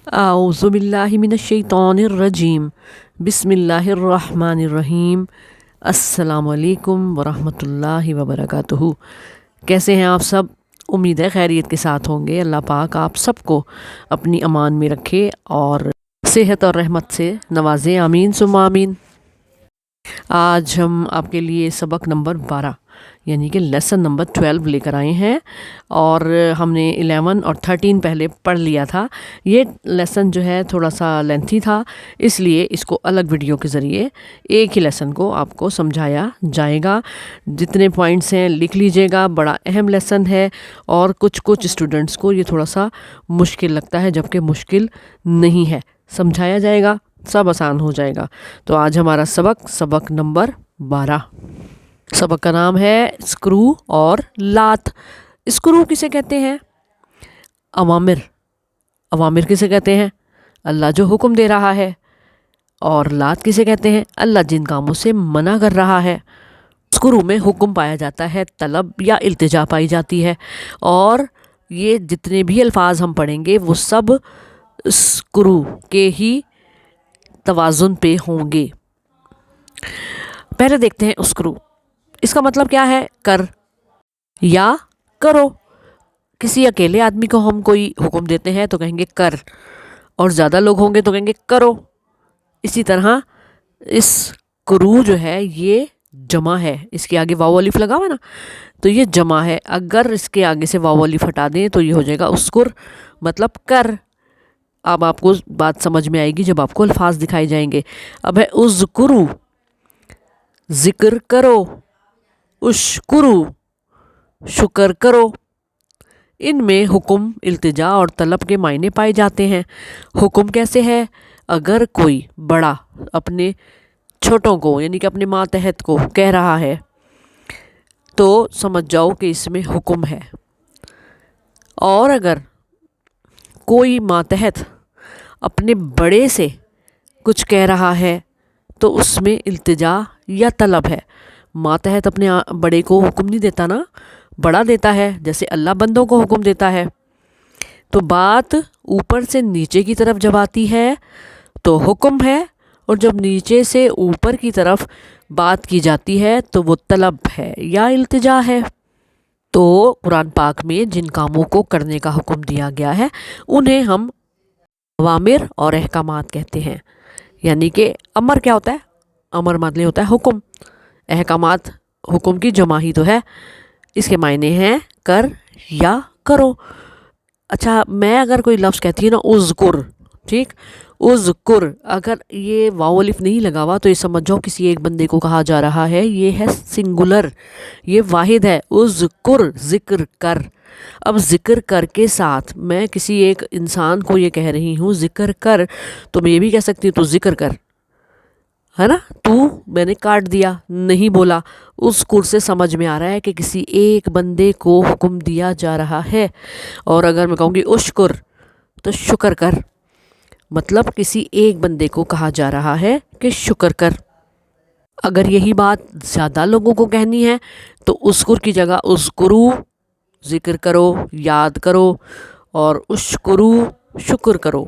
اعوذ باللہ من الشیطان الرجیم بسم اللہ الرحمن الرحیم۔ السلام علیکم ورحمۃ اللہ وبرکاتہ۔ کیسے ہیں آپ سب؟ امید ہے خیریت کے ساتھ ہوں گے۔ اللہ پاک آپ سب کو اپنی امان میں رکھے اور صحت اور رحمت سے نوازے، آمین ثم آمین۔ آج ہم آپ کے لیے سبق نمبر 12 یعنی کہ لیسن نمبر 12 لے کر آئے ہیں، اور ہم نے 11 اور 13 پہلے پڑھ لیا تھا۔ یہ لیسن جو ہے تھوڑا سا لینتھی تھا، اس لیے اس کو الگ ویڈیو کے ذریعے ایک ہی لیسن کو آپ کو سمجھایا جائے گا۔ جتنے پوائنٹس ہیں لکھ لیجئے گا، بڑا اہم لیسن ہے اور کچھ اسٹوڈنٹس کو یہ تھوڑا سا مشکل لگتا ہے، جبکہ مشکل نہیں ہے، سمجھایا جائے گا سب آسان ہو جائے گا۔ تو آج ہمارا سبق نمبر 12، سبق کا نام ہے اسکرو اور لات۔ اسکرو کسے کہتے ہیں؟ اوامر۔ اوامر کسے کہتے ہیں؟ اللہ جو حکم دے رہا ہے۔ اور لات کسے کہتے ہیں؟ اللہ جن کاموں سے منع کر رہا ہے۔ اسکرو میں حکم پایا جاتا ہے، طلب یا التجا پائی جاتی ہے، اور یہ جتنے بھی الفاظ ہم پڑھیں گے وہ سب اسکرو کے ہی توازن پہ ہوں گے۔ پہلے دیکھتے ہیں اسکرو۔ اس کا مطلب کیا ہے؟ کر یا کرو۔ کسی اکیلے آدمی کو ہم کوئی حکم دیتے ہیں تو کہیں گے کر، اور زیادہ لوگ ہوں گے تو کہیں گے کرو۔ اسی طرح اسکرو جو ہے یہ جمع ہے، اس کے آگے واو الف لگا ہوا نا، تو یہ جمع ہے۔ اگر اس کے آگے سے واو الف ہٹا دیں تو یہ ہو جائے گا اسکر، مطلب کر۔ اب آپ کو بات سمجھ میں آئے گی جب آپ کو الفاظ دکھائے جائیں گے۔ اب ہے اذکرو، ذکر کرو، اشکرو، شکر کرو۔ ان میں حکم، التجا اور طلب کے معنی پائے جاتے ہیں۔ حکم کیسے ہے؟ اگر کوئی بڑا اپنے چھوٹوں کو یعنی کہ اپنے ماتحت کو کہہ رہا ہے تو سمجھ جاؤ کہ اس میں حکم ہے، اور اگر کوئی ماتحت اپنے بڑے سے کچھ کہہ رہا ہے تو اس میں التجا یا طلب ہے۔ ماتحت اپنے بڑے کو حکم نہیں دیتا نا، بڑا دیتا ہے، جیسے اللہ بندوں کو حکم دیتا ہے۔ تو بات اوپر سے نیچے کی طرف جب آتی ہے تو حکم ہے، اور جب نیچے سے اوپر کی طرف بات کی جاتی ہے تو وہ طلب ہے یا التجا ہے۔ تو قرآن پاک میں جن کاموں کو کرنے کا حکم دیا گیا ہے انہیں ہم اوامر اور احکامات کہتے ہیں۔ یعنی کہ امر کیا ہوتا ہے؟ امر مطلب ہوتا ہے حکم، احکامات حکم کی جمع ہی تو ہے۔ اس کے معنی ہیں کر یا کرو۔ اچھا، میں اگر کوئی لفظ کہتی ہوں نا اذکر، ٹھیک، اذکر، اگر یہ واو الف نہیں لگا ہوا تو یہ سمجھ جاؤ کسی ایک بندے کو کہا جا رہا ہے، یہ ہے سنگولر، یہ واحد ہے۔ اذکر، ذکر کر۔ اب ذکر کر کے ساتھ میں کسی ایک انسان کو یہ کہہ رہی ہوں ذکر کر، تو میں یہ بھی کہہ سکتی ہوں تو ذکر کر، ہے نا؟ تو میں نے کاٹ دیا، نہیں بولا۔ اس کر سے سمجھ میں آ رہا ہے کہ کسی ایک بندے کو حکم دیا جا رہا ہے۔ اور اگر میں کہوں گی اشکر تو شکر کر، مطلب کسی ایک بندے کو کہا جا رہا ہے کہ شکر کر۔ اگر یہی بات زیادہ لوگوں کو کہنی ہے تو اشکر کی جگہ اذکرو، ذکر کرو، یاد کرو، اور اشکرو، شکر کرو۔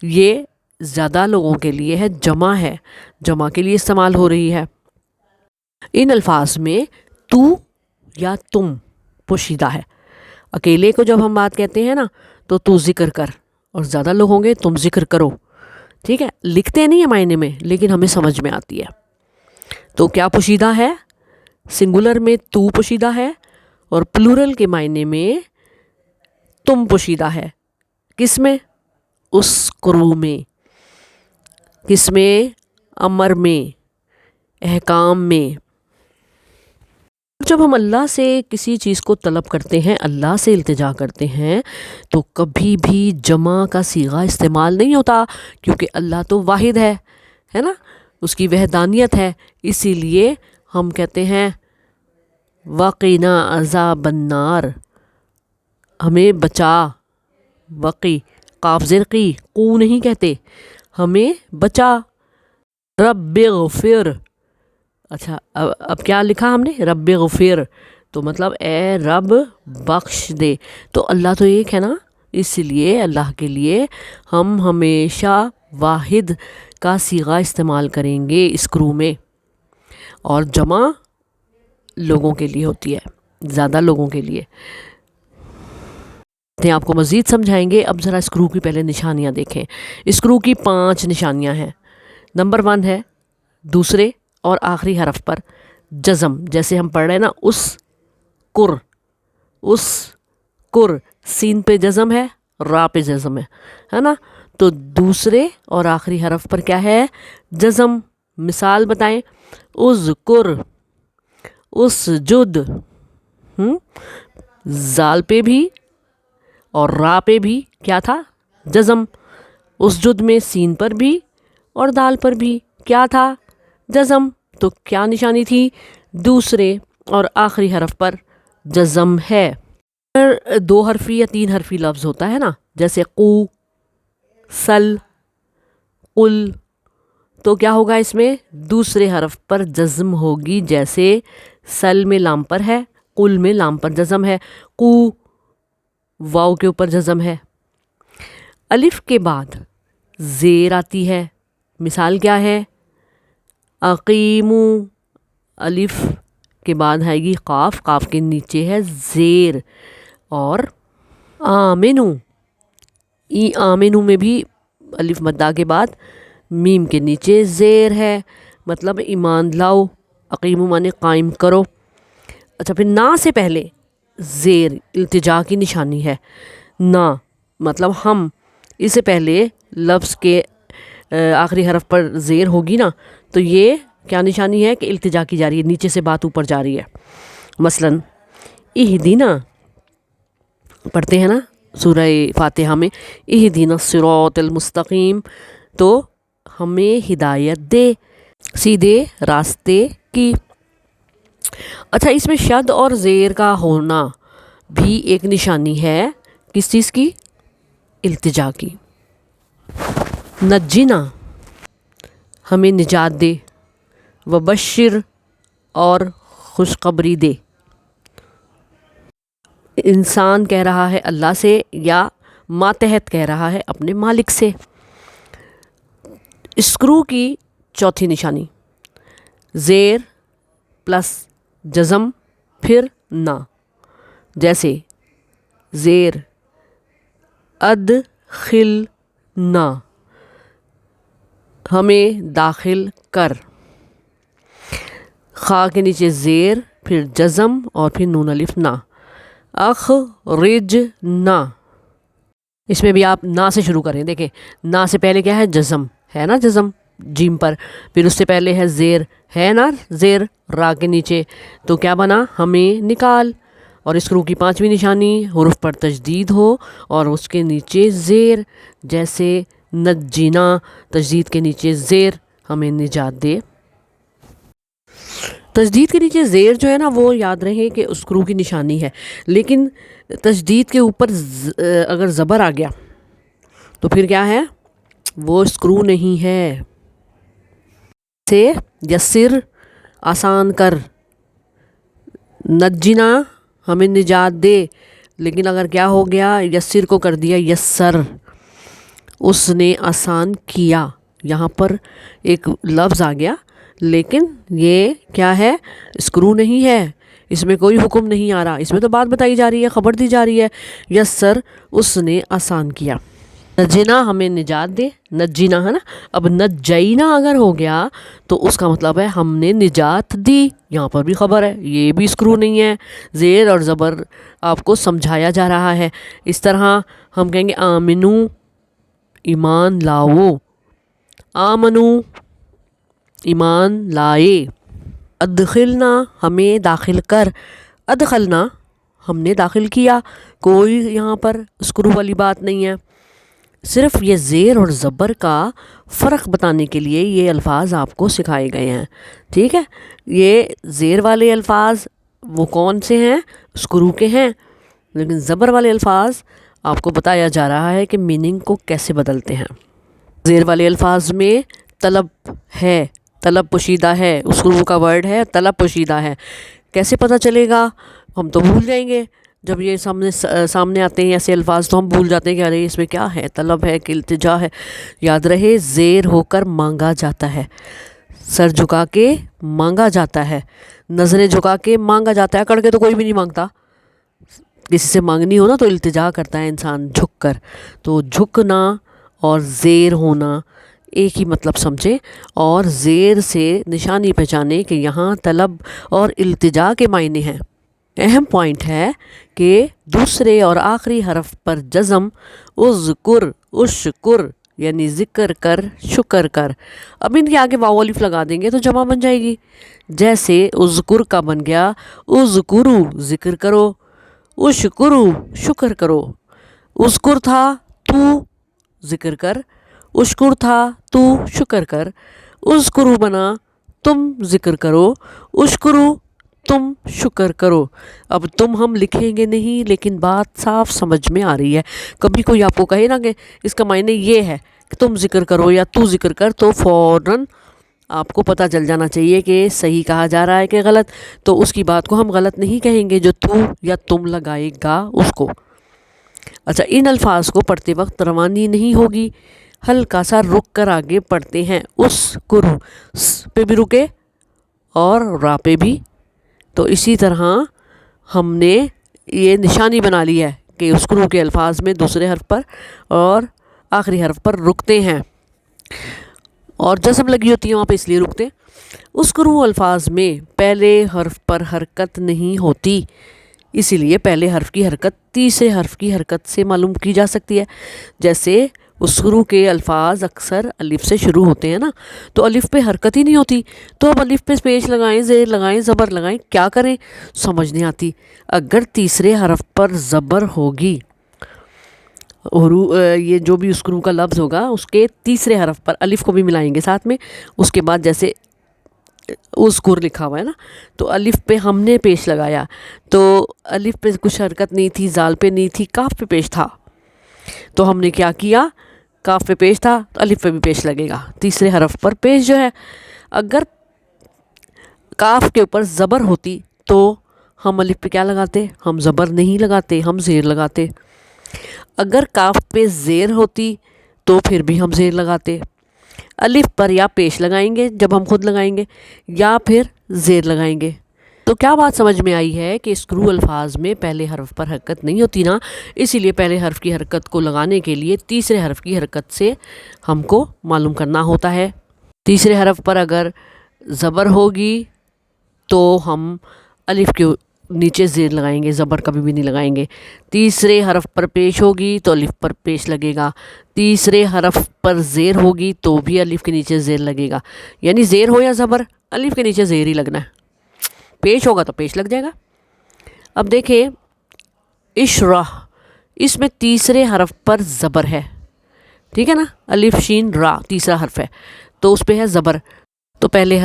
یہ زیادہ لوگوں کے لیے ہے، جمع ہے، جمع کے لیے استعمال ہو رہی ہے۔ ان الفاظ میں تو یا تم پوشیدہ ہے۔ اکیلے کو جب ہم بات کہتے ہیں نا تو ذکر کر، اور زیادہ لوگ ہوں گے تم ذکر کرو، ٹھیک ہے؟ لکھتے نہیں ہیں معنی میں لیکن ہمیں سمجھ میں آتی ہے۔ تو کیا پوشیدہ ہے؟ سنگولر میں تو پوشیدہ ہے، اور پلورل کے معنی میں تم پوشیدہ ہے۔ کس میں؟ اسکرو میں۔ کس میں؟ امر میں، احکام میں۔ جب ہم اللہ سے کسی چیز کو طلب کرتے ہیں، اللہ سے التجا کرتے ہیں، تو کبھی بھی جمع کا صیغہ استعمال نہیں ہوتا، کیونکہ اللہ تو واحد ہے نا، اس کی وحدانیت ہے۔ اسی لیے ہم کہتے ہیں وقنا عذاب النار، ہمیں بچا، وقی، قاف زیر قی، قو نہیں کہتے، ہمیں بچا، رب اغفر۔ اچھا، اب کیا لکھا ہم نے؟ رب اغفر، تو مطلب اے رب بخش دے۔ تو اللہ تو ایک ہے نا، اس لیے اللہ کے لیے ہم ہمیشہ واحد کا صیغہ استعمال کریں گے اسکرو میں، اور جمع لوگوں کے لیے ہوتی ہے، زیادہ لوگوں کے لیے۔ آپ کو مزید سمجھائیں گے۔ اب ذرا اسکرو کی پہلے نشانیاں دیکھیں۔ اسکرو کی 5 نشانیاں ہیں۔ نمبر 1 ہے دوسرے اور آخری حرف پر جزم، جیسے ہم پڑھ رہے ہیں نا، اس کر، سین پہ جزم ہے، را پہ جزم ہے نا، تو دوسرے اور آخری حرف پر کیا ہے؟ جزم۔ مثال بتائیں، اذکر، اسجد، زال پہ بھی اور را پہ بھی کیا تھا؟ جزم۔ اسجد میں سین پر بھی اور دال پر بھی کیا تھا؟ جزم۔ تو کیا نشانی تھی؟ دوسرے اور آخری حرف پر جزم ہے۔ اگر 2 حرفی یا 3 حرفی لفظ ہوتا ہے نا، جیسے قو، سل، قل، تو کیا ہوگا اس میں؟ دوسرے حرف پر جزم ہوگی، جیسے سل میں لام پر ہے، قل میں لام پر جزم ہے، قو واو کے اوپر جزم ہے۔ الف کے بعد زیر آتی ہے، مثال کیا ہے؟ اقیمو، الف کے بعد آئے گی قاف، قاف کے نیچے ہے زیر، اور آمنو، آمنو میں بھی الف مدہ کے بعد میم کے نیچے زیر ہے، مطلب ایمان لاؤ، اقیمو مانے قائم کرو۔ اچھا، پھر نا سے پہلے زیر التجا کی نشانی ہے، نا مطلب ہم، اس سے پہلے لفظ کے آخری حرف پر زیر ہوگی نا، تو یہ کیا نشانی ہے کہ التجا کی جا رہی ہے، نیچے سے بات اوپر جا رہی ہے۔ مثلاً اہدینا پڑھتے ہیں نا سورہ فاتحہ میں، اہدینا الصراط المستقیم، تو ہمیں ہدایت دے سیدھے راستے کی۔ اچھا، اس میں شد اور زیر کا ہونا بھی ایک نشانی ہے، کس چیز کی؟ التجا کی۔ نجینا، ہمیں نجات دے، وبشر، اور خوشخبری دے۔ انسان کہہ رہا ہے اللہ سے، یا ماتحت کہہ رہا ہے اپنے مالک سے۔ اسکرو کی 4تھی نشانی، زیر پلس جزم پھر نا، جیسے زیر ادخلنا، ہمیں داخل کر، خا کے نیچے زیر پھر جزم اور پھر نون الف نا، اخرجنا، اس میں بھی آپ نا سے شروع کریں، دیکھیں نا سے پہلے کیا ہے؟ جزم ہے نا، جزم جیم پر، پھر اس سے پہلے ہے زیر، ہے نا زیر را کے نیچے، تو کیا بنا؟ ہمیں نکال۔ اور اسکرو کی 5ویں نشانی، حروف پر تجدید ہو اور اس کے نیچے زیر، جیسے نجینا، تجدید کے نیچے زیر، ہمیں نجات دے۔ تجدید کے نیچے زیر جو ہے نا، وہ یاد رہے کہ اسکرو کی نشانی ہے، لیکن تجدید کے اوپر اگر زبر آ گیا تو پھر کیا ہے؟ وہ اسکرو نہیں ہے۔ سے یسر، آسان کر، نجینا، ہمیں نجات دے، لیکن اگر کیا ہو گیا؟ یسر کو کر دیا یسر، اس نے آسان کیا، یہاں پر ایک لفظ آ گیا، لیکن یہ کیا ہے؟ اسکرو نہیں ہے، اس میں کوئی حکم نہیں آ رہا، اس میں تو بات بتائی جا رہی ہے، خبر دی جا رہی ہے، یسر، اس نے آسان کیا۔ نجینا، ہمیں نجات دے، نجینا ہے نا۔ اب نجینا اگر ہو گیا تو اس کا مطلب ہے ہم نے نجات دی، یہاں پر بھی خبر ہے، یہ بھی اسکرو نہیں ہے، زیر اور زبر آپ کو سمجھایا جا رہا ہے۔ اس طرح ہم کہیں گے آمنو، ایمان لاؤ، آمنو، ایمان لائے، ادخلنا، ہمیں داخل کر، ادخلنا، ہم نے داخل کیا، کوئی یہاں پر اسکرو والی بات نہیں ہے۔ صرف یہ زیر اور زبر کا فرق بتانے کے لیے یہ الفاظ آپ کو سکھائے گئے ہیں، ٹھیک ہے؟ یہ زیر والے الفاظ وہ کون سے ہیں؟ اسکرو کے ہیں، لیکن زبر والے الفاظ آپ کو بتایا جا رہا ہے کہ میننگ کو کیسے بدلتے ہیں۔ زیر والے الفاظ میں طلب ہے، طلب پوشیدہ ہے، اسکرو کا ورڈ ہے طلب پوشیدہ ہے، کیسے پتہ چلے گا؟ ہم تو بھول جائیں گے، جب یہ سامنے آتے ہیں ایسے الفاظ تو ہم بھول جاتے ہیں کہ ارے اس میں کیا ہے، طلب ہے کہ التجا ہے۔ یاد رہے زیر ہو کر مانگا جاتا ہے، سر جھکا کے مانگا جاتا ہے، نظریں جھکا کے مانگا جاتا ہے۔ اکڑ کے تو کوئی بھی نہیں مانگتا، کسی سے مانگنی ہو نا تو التجا کرتا ہے انسان جھک کر۔ تو جھکنا اور زیر ہونا ایک ہی مطلب سمجھیں، اور زیر سے نشانی پہچانے کہ یہاں طلب اور التجا کے معنی ہیں۔ اہم پوائنٹ ہے کہ دوسرے اور آخری حرف پر جزم، اذکر، اشکر یعنی ذکر کر، شکر کر۔ اب ان کے آگے واو الف لگا دیں گے تو جمع بن جائے گی، جیسے اذکر کا بن گیا اذکرو ذکر کرو، اشکرو شکر کرو۔ اذکر تھا تو ذکر کر، اشکر تھا تو شکر کر، اذکرو بنا تم ذکر کرو، اشکرو تم شکر کرو۔ اب تم ہم لکھیں گے نہیں، لیکن بات صاف سمجھ میں آ رہی ہے۔ کبھی کوئی آپ کو کہے نا کہ اس کا معنی یہ ہے کہ تم ذکر کرو یا تو ذکر کر، تو فوراً آپ کو پتہ چل جانا چاہیے کہ صحیح کہا جا رہا ہے کہ غلط۔ تو اس کی بات کو ہم غلط نہیں کہیں گے جو تو یا تم لگائے گا اس کو۔ اچھا، ان الفاظ کو پڑھتے وقت روانی نہیں ہوگی، ہلکا سا رک کر آگے پڑھتے ہیں۔ اس کرو س پہ بھی رکے اور را پہ بھی۔ تو اسی طرح ہم نے یہ نشانی بنا لی ہے کہ اسکرو کے الفاظ میں دوسرے حرف پر اور آخری حرف پر رکتے ہیں، اور جزم لگی ہوتی ہے وہاں پہ اس لیے رکتے ہیں۔ اسکرو الفاظ میں پہلے حرف پر حرکت نہیں ہوتی، اسی لیے پہلے حرف کی حرکت تیسرے حرف کی حرکت سے معلوم کی جا سکتی ہے۔ جیسے اسکرو کے الفاظ اکثر الف سے شروع ہوتے ہیں نا، تو الف پہ حرکت ہی نہیں ہوتی، تو اب الف پہ پیش لگائیں، زیر لگائیں، زبر لگائیں، کیا کریں سمجھ نہیں آتی۔ اگر تیسرے حرف پر زبر ہوگی، یہ جو بھی اسکرو کا لفظ ہوگا اس کے تیسرے حرف پر الف کو بھی ملائیں گے ساتھ میں، اس کے بعد جیسے اذکر لکھا ہوا ہے نا، تو الف پہ ہم نے پیش لگایا، تو الف پہ کچھ حرکت نہیں تھی، زال پہ نہیں تھی، کاف پہ پیش تھا، تو ہم نے کیا کیا، کاف پہ پیش تھا تو الف پہ بھی پیش لگے گا، تیسرے حرف پر پیش جو ہے۔ اگر کاف کے اوپر زبر ہوتی تو ہم الف پہ کیا لگاتے، ہم زبر نہیں لگاتے، ہم زیر لگاتے۔ اگر کاف پہ زیر ہوتی تو پھر بھی ہم زیر لگاتے۔ الف پر یا پیش لگائیں گے جب ہم خود لگائیں گے، یا پھر زیر لگائیں گے۔ تو کیا بات سمجھ میں آئی ہے کہ اسکرو الفاظ میں پہلے حرف پر حرکت نہیں ہوتی نا، اسی لیے پہلے حرف کی حرکت کو لگانے کے لیے تیسرے حرف کی حرکت سے ہم کو معلوم کرنا ہوتا ہے۔ تیسرے حرف پر اگر زبر ہوگی تو ہم الف کے نیچے زیر لگائیں گے، زبر کبھی بھی نہیں لگائیں گے۔ تیسرے حرف پر پیش ہوگی تو الف پر پیش لگے گا، تیسرے حرف پر زیر ہوگی تو بھی الف کے نیچے زیر لگے گا، یعنی زیر ہو یا زبر الف کے نیچے زیر ہی لگنا ہے، پیش ہوگا تو پیش لگ جائے گا۔ اب دیکھیں اشرح، اس میں تیسرے حرف پر زبر ہے، ٹھیک ہے نا، الف شین را تیسرا حرف ہے تو اس پہ ہے زبر، تو پہلے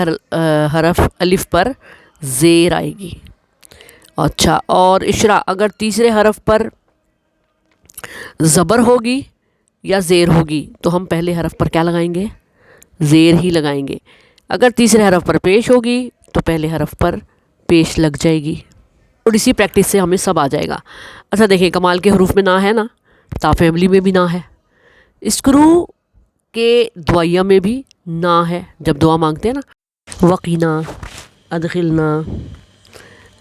حرف الف پر زیر آئے گی۔ اچھا، اور اشرا اگر تیسرے حرف پر زبر ہوگی یا زیر ہوگی تو ہم پہلے حرف پر کیا لگائیں گے، زیر ہی لگائیں گے۔ اگر تیسرے حرف پر پیش ہوگی تو پہلے حرف پر پیش لگ جائے گی۔ تھوڑی سی پریکٹس سے ہمیں سب آ جائے گا۔ اچھا دیکھیں، کمال کے حروف میں نا ہے نا، تا فیملی میں بھی نا ہے، اسکرو کے دعائیہ میں بھی نا ہے جب دعا مانگتے ہیں نا، وقینا، ادخلنا۔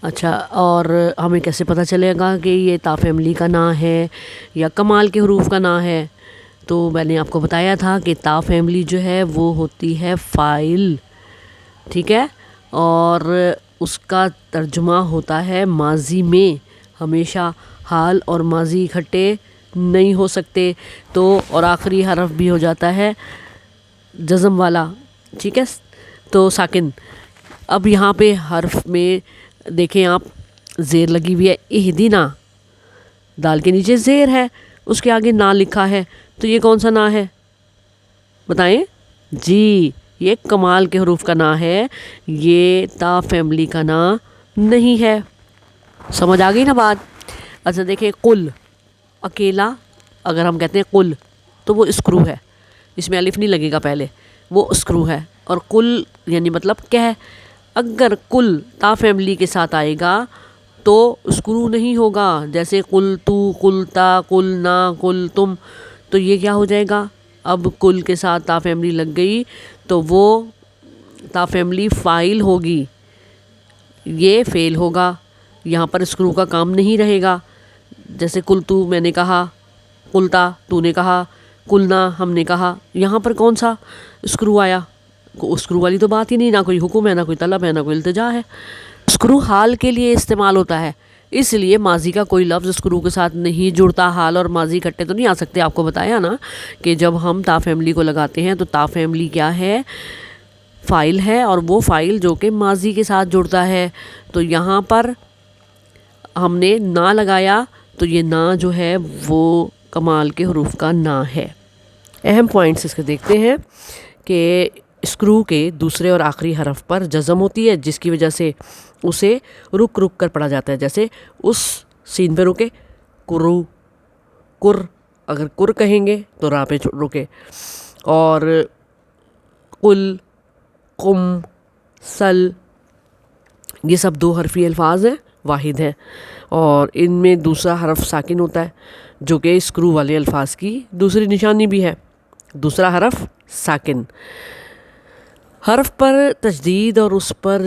اچھا، اور ہمیں کیسے پتہ چلے گا کہ یہ تا فیملی کا نا ہے یا کمال کے حروف کا نا ہے؟ تو میں نے آپ کو بتایا تھا کہ تا فیملی جو ہے وہ ہوتی ہے فاعل، ٹھیک ہے، اور اس کا ترجمہ ہوتا ہے ماضی میں، ہمیشہ حال اور ماضی اکٹھے نہیں ہو سکتے، تو اور آخری حرف بھی ہو جاتا ہے جزم والا، ٹھیک ہے، تو ساکن۔ اب یہاں پہ حرف میں دیکھیں آپ، زیر لگی ہوئی ہے، اہدینا، دال کے نیچے زیر ہے، اس کے آگے نا لکھا ہے، تو یہ کون سا نا ہے بتائیں؟ جی، یہ کمال کے حروف کا نا ہے، یہ تا فیملی کا نا نہیں ہے۔ سمجھ آ گئی نا بات؟ اچھا دیکھیں، قل، اکیلا اگر ہم کہتے ہیں قل تو وہ اسکرو ہے، اس میں الف نہیں لگے گا پہلے، وہ اسکرو ہے، اور قل یعنی مطلب کہہ۔ اگر کل تا فیملی کے ساتھ آئے گا تو اسکرو نہیں ہوگا، جیسے قل تو، قلتا، قلنا، قل تم، تو یہ کیا ہو جائے گا؟ اب کل کے ساتھ تا فیملی لگ گئی تو وہ تا فیملی فاعل ہوگی، یہ فعل ہوگا، یہاں پر اسکرو کا کام نہیں رہے گا۔ جیسے کل تو میں نے کہا، قلتا تو نے کہا، قلنا ہم نے کہا، یہاں پر کون سا اسکرو آیا؟ اسکرو والی تو بات ہی نہیں، نہ کوئی حکم ہے، نہ کوئی طلب ہے، نہ کوئی التجا ہے۔ اسکرو حال کے لیے استعمال ہوتا ہے، اس لیے ماضی کا کوئی لفظ اسکرو کے ساتھ نہیں جڑتا۔ حال اور ماضی اکٹھے تو نہیں آ سکتے، آپ کو بتایا نا کہ جب ہم تا فیملی کو لگاتے ہیں تو تا فیملی کیا ہے؟ فاعل ہے، اور وہ فاعل جو کہ ماضی کے ساتھ جڑتا ہے۔ تو یہاں پر ہم نے نہ لگایا تو یہ نہ جو ہے وہ کمال کے حروف کا نہ ہے۔ اہم پوائنٹس اس کے دیکھتے ہیں کہ اسکرو کے دوسرے اور آخری حرف پر جزم ہوتی ہے، جس کی وجہ سے اسے رک رک کر پڑھا جاتا ہے، جیسے اس سین پہ رکے، کرو، کر، اگر کر کہیں گے تو را پہ رکے، اور قل، قم، سل، یہ سب دو حرفی الفاظ ہیں، واحد ہیں، اور ان میں دوسرا حرف ساکن ہوتا ہے، جو کہ اسکرو والے الفاظ کی دوسری نشانی بھی ہے، دوسرا حرف ساکن۔ حرف پر تشدید اور اس پر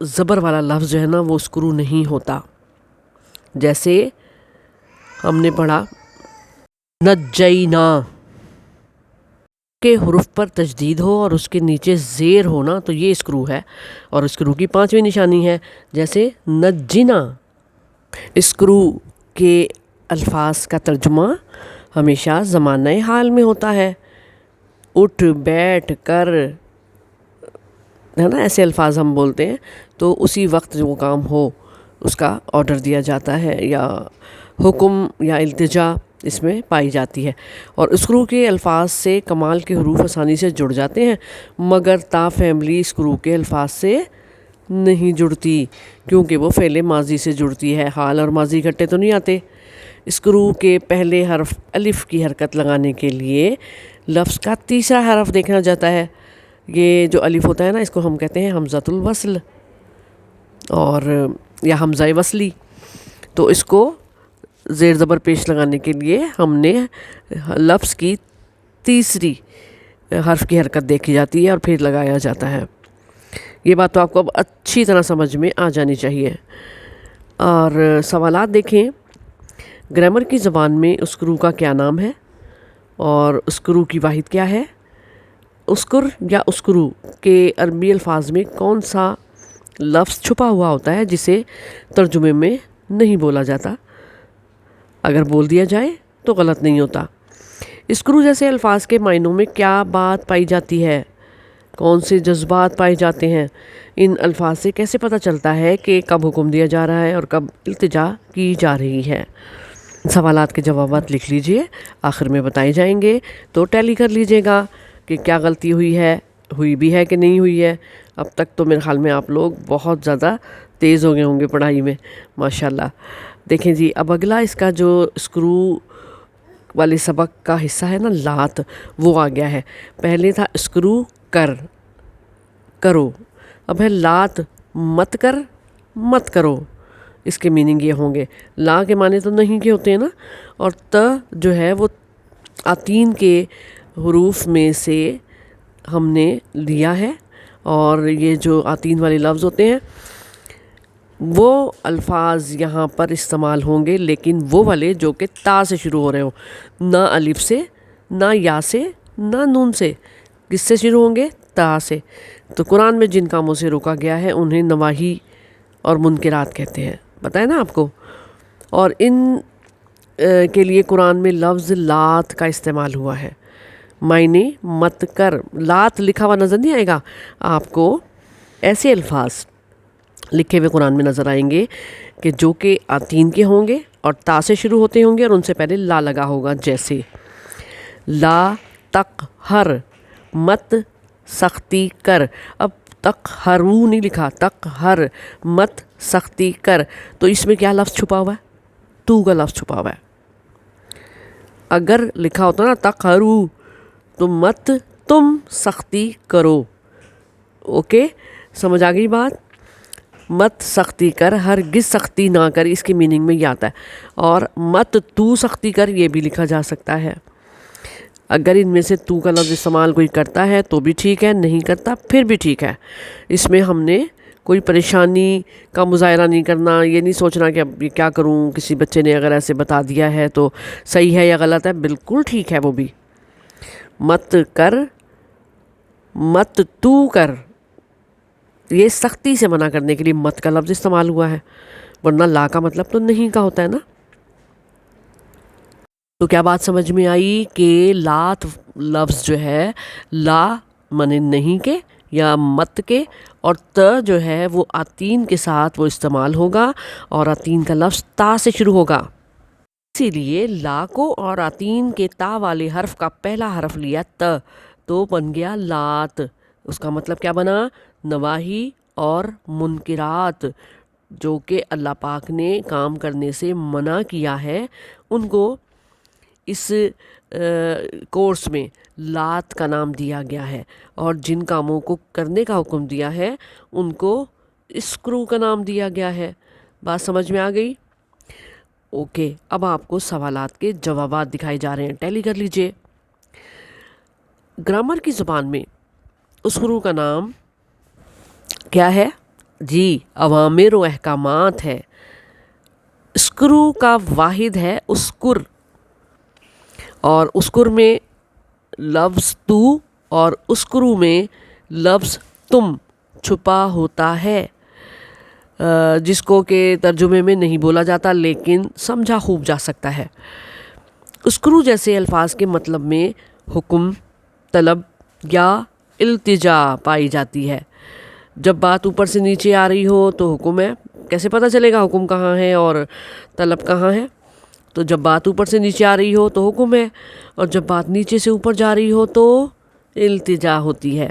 زبر والا لفظ جو ہے نا وہ اسکرو نہیں ہوتا، جیسے ہم نے پڑھا نجینا، کے حروف پر تشدید ہو اور اس کے نیچے زیر ہونا تو یہ اسکرو ہے، اور اسکرو کی پانچویں نشانی ہے، جیسے نجینا۔ اسکرو کے الفاظ کا ترجمہ ہمیشہ زمانہ حال میں ہوتا ہے، اٹھ، بیٹھ، کر، ہے نا، ایسے الفاظ ہم بولتے ہیں تو اسی وقت جو کام ہو اس کا آرڈر دیا جاتا ہے، یا حکم یا التجا اس میں پائی جاتی ہے۔ اور اسکرو کے الفاظ سے کمال کے حروف آسانی سے جڑ جاتے ہیں، مگر تا فیملی اسکرو کے الفاظ سے نہیں جڑتی، کیونکہ وہ فعل ماضی سے جڑتی ہے، حال اور ماضی اکٹھے تو نہیں آتے۔ اسکرو کے پہلے حرف الف کی حرکت لگانے کے لیے لفظ کا تیسرا حرف دیکھنا جاتا ہے، یہ جو الف ہوتا ہے نا اس کو ہم کہتے ہیں حمزۃ الوصل، اور یا حمزہ وصلی۔ تو اس کو زیر زبر پیش لگانے کے لیے ہم نے لفظ کی تیسری حرف کی حرکت دیکھی جاتی ہے اور پھر لگایا جاتا ہے۔ یہ بات تو آپ کو اب اچھی طرح سمجھ میں آ جانی چاہیے۔ اور سوالات دیکھیں، گرامر کی زبان میں اسکرو کا کیا نام ہے اور اسکرو کی واحد کیا ہے؟ اسکر یا اسکرو کے عربی الفاظ میں کون سا لفظ چھپا ہوا ہوتا ہے جسے ترجمے میں نہیں بولا جاتا؟ اگر بول دیا جائے تو غلط نہیں ہوتا۔ اسکرو جیسے الفاظ کے معنوں میں کیا بات پائی جاتی ہے؟ کون سے جذبات پائے جاتے ہیں؟ ان الفاظ سے کیسے پتہ چلتا ہے کہ کب حکم دیا جا رہا ہے اور کب التجا کی جا رہی ہے؟ سوالات کے جوابات لکھ لیجئے، آخر میں بتائے جائیں گے، تو ٹیلی کر لیجئے گا کہ کیا غلطی ہوئی بھی ہے کہ نہیں ہوئی ہے۔ اب تک تو میرے خیال میں آپ لوگ بہت زیادہ تیز ہو گئے ہوں گے پڑھائی میں، ماشاءاللہ۔ دیکھیں جی، اب اگلا اس کا جو اسکرو والے سبق کا حصہ ہے نا، لات، وہ آ گیا ہے۔ پہلے تھا اسکرو کرو، اب ہے لات، مت کر، مت کرو۔ اس کے میننگ یہ ہوں گے، لا کے معنی تو نہیں کے ہوتے ہیں نا، اور ت جو ہے وہ آتین کے حروف میں سے ہم نے لیا ہے، اور یہ جو آتین والے لفظ ہوتے ہیں وہ الفاظ یہاں پر استعمال ہوں گے، لیکن وہ والے جو کہ تا سے شروع ہو رہے ہوں، نہ الف سے، نہ یا سے، نہ نون سے۔ کس سے شروع ہوں گے؟ تا سے۔ تو قرآن میں جن کاموں سے روکا گیا ہے انہیں نواہی اور منکرات کہتے ہیں، پتہ ہے نا آپ کو۔ اور ان کے لیے قرآن میں لفظ لات کا استعمال ہوا ہے، معنی مت کر۔ لات لکھا ہوا نظر نہیں آئے گا آپ کو، ایسے الفاظ لکھے ہوئے قرآن میں نظر آئیں گے کہ جو کہ آتین کے ہوں گے اور تا سے شروع ہوتے ہوں گے اور ان سے پہلے لا لگا ہوگا، جیسے لا تقہر، مت سختی کر۔ اب تقہرو نہیں لکھا، تقہر، مت سختی کر، تو اس میں کیا لفظ چھپا ہوا ہے؟ تو کا لفظ چھپا ہوا ہے۔ اگر لکھا ہوتا نا تقہرو تو مت تم سختی کرو۔ اوکے، سمجھ آ گئی بات؟ مت سختی کر، ہرگز سختی نہ کر، اس کی میننگ میں یہ آتا ہے. اور مت تو سختی کر یہ بھی لکھا جا سکتا ہے. اگر ان میں سے تو کا لفظ استعمال کوئی کرتا ہے تو بھی ٹھیک ہے، نہیں کرتا پھر بھی ٹھیک ہے. اس میں ہم نے کوئی پریشانی کا مظاہرہ نہیں کرنا، یہ نہیں سوچنا کہ اب یہ کیا کروں، کسی بچے نے اگر ایسے بتا دیا ہے تو صحیح ہے یا غلط ہے. بالکل ٹھیک ہے وہ بھی. مت کر، مت تو کر، یہ سختی سے منع کرنے کے لیے مت کا لفظ استعمال ہوا ہے، ورنہ لا کا مطلب تو نہیں کا ہوتا ہے نا. تو کیا بات سمجھ میں آئی کہ لات لفظ جو ہے لا منے نہیں کے یا مت کے، اور ت جو ہے وہ آتین کے ساتھ وہ استعمال ہوگا، اور آتین کا لفظ تا سے شروع ہوگا. اسی لیے لا کو اور آتین کے تا والے حرف کا پہلا حرف لیا ت، تو بن گیا لات. اس کا مطلب کیا بنا؟ نواہی اور منکرات جو کہ اللہ پاک نے کام کرنے سے منع کیا ہے، ان کو اس کورس میں لات کا نام دیا گیا ہے، اور جن کاموں کو کرنے کا حکم دیا ہے ان کو اسکرو کا نام دیا گیا ہے. بات سمجھ میں آ گئی؟ اوکے، اب آپ کو سوالات کے جوابات دکھائے جا رہے ہیں، ٹیلی کر لیجئے. گرامر کی زبان میں اسکرو کا نام کیا ہے؟ جی، اوامر و احکامات ہے. اسکرو کا واحد ہے اسکر، اور اسکر میں لفظ تو اور اسکرو میں لفظ تم چھپا ہوتا ہے، جس کو کہ ترجمے میں نہیں بولا جاتا لیکن سمجھا خوب جا سکتا ہے. اسکرو جیسے الفاظ کے مطلب میں حکم، طلب یا التجا پائی جاتی ہے. جب بات اوپر سے نیچے آ رہی ہو تو حکم ہے. کیسے پتہ چلے گا حکم کہاں ہے اور طلب کہاں ہے؟ تو جب بات اوپر سے نیچے آ رہی ہو تو حکم ہے، اور جب بات نیچے سے اوپر جا رہی ہو تو التجا ہوتی ہے.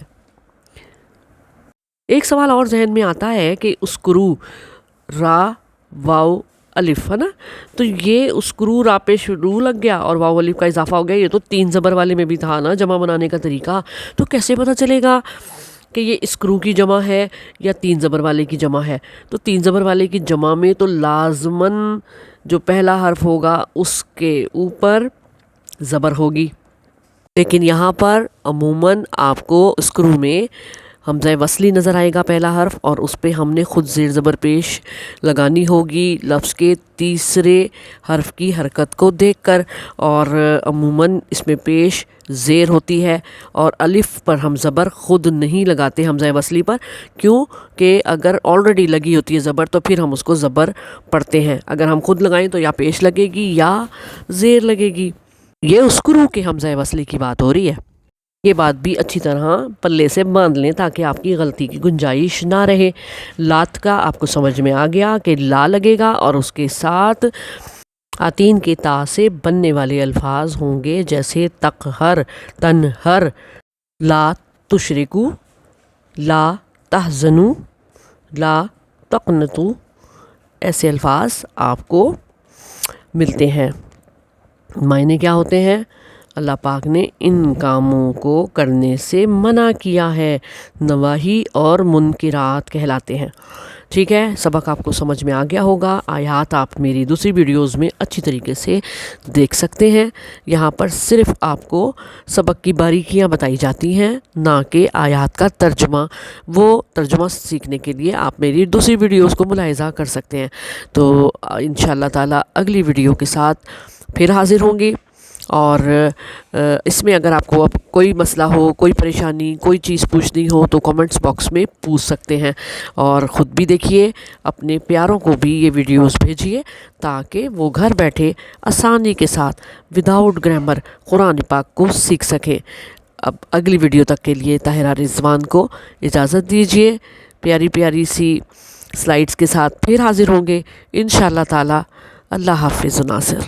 ایک سوال اور ذہن میں آتا ہے کہ اسکرو را واو الف ہے نا، تو یہ اسکرو را پہ شروع لگ گیا اور واو الف کا اضافہ ہو گیا. یہ تو 3 زبر والے میں بھی تھا نا جمع بنانے کا طریقہ. تو کیسے پتہ چلے گا کہ یہ اسکرو کی جمع ہے یا 3 زبر والے کی جمع ہے؟ تو 3 زبر والے کی جمع میں تو لازماً جو پہلا حرف ہوگا اس کے اوپر زبر ہوگی، لیکن یہاں پر عموماً آپ کو اسکرو میں حمزہ وصلی نظر آئے گا پہلا حرف، اور اس پہ ہم نے خود زیر زبر پیش لگانی ہوگی لفظ کے تیسرے حرف کی حرکت کو دیکھ کر. اور عموماً اس میں پیش زیر ہوتی ہے، اور الف پر ہم زبر خود نہیں لگاتے حمزہ وصلی پر. کیوں کہ اگر آلریڈی لگی ہوتی ہے زبر تو پھر ہم اس کو زبر پڑھتے ہیں. اگر ہم خود لگائیں تو یا پیش لگے گی یا زیر لگے گی. یہ اسکرو کے حمزہ وصلی کی بات ہو رہی ہے. یہ بات بھی اچھی طرح پلے سے باندھ لیں تاکہ آپ کی غلطی کی گنجائش نہ رہے. لات کا آپ کو سمجھ میں آ گیا کہ لا لگے گا اور اس کے ساتھ آتین کے تا سے بننے والے الفاظ ہوں گے، جیسے تقہر، تنہر، لا تشرکو، لا تحزنو، لا تقنطو. ایسے الفاظ آپ کو ملتے ہیں. معنی کیا ہوتے ہیں؟ اللہ پاک نے ان کاموں کو کرنے سے منع کیا ہے، نواہی اور منکرات کہلاتے ہیں. ٹھیک ہے، سبق آپ کو سمجھ میں آ گیا ہوگا. آیات آپ میری دوسری ویڈیوز میں اچھی طریقے سے دیکھ سکتے ہیں. یہاں پر صرف آپ کو سبق کی باریکیاں بتائی جاتی ہیں، نہ کہ آیات کا ترجمہ. وہ ترجمہ سیکھنے کے لیے آپ میری دوسری ویڈیوز کو ملاحظہ کر سکتے ہیں. تو انشاءاللہ تعالی اگلی ویڈیو کے ساتھ پھر حاضر ہوں گی. اور اس میں اگر آپ کو اب کوئی مسئلہ ہو، کوئی پریشانی، کوئی چیز پوچھنی ہو تو کامنٹس باکس میں پوچھ سکتے ہیں. اور خود بھی دیکھیے، اپنے پیاروں کو بھی یہ ویڈیوز بھیجیے تاکہ وہ گھر بیٹھے آسانی کے ساتھ وداؤٹ گرامر قرآن پاک کو سیکھ سکیں. اب اگلی ویڈیو تک کے لیے طاہرہ رضوان کو اجازت دیجیے. پیاری پیاری سی سلائیڈز کے ساتھ پھر حاضر ہوں گے انشاءاللہ تعالی. اللہ حافظ و ناصر.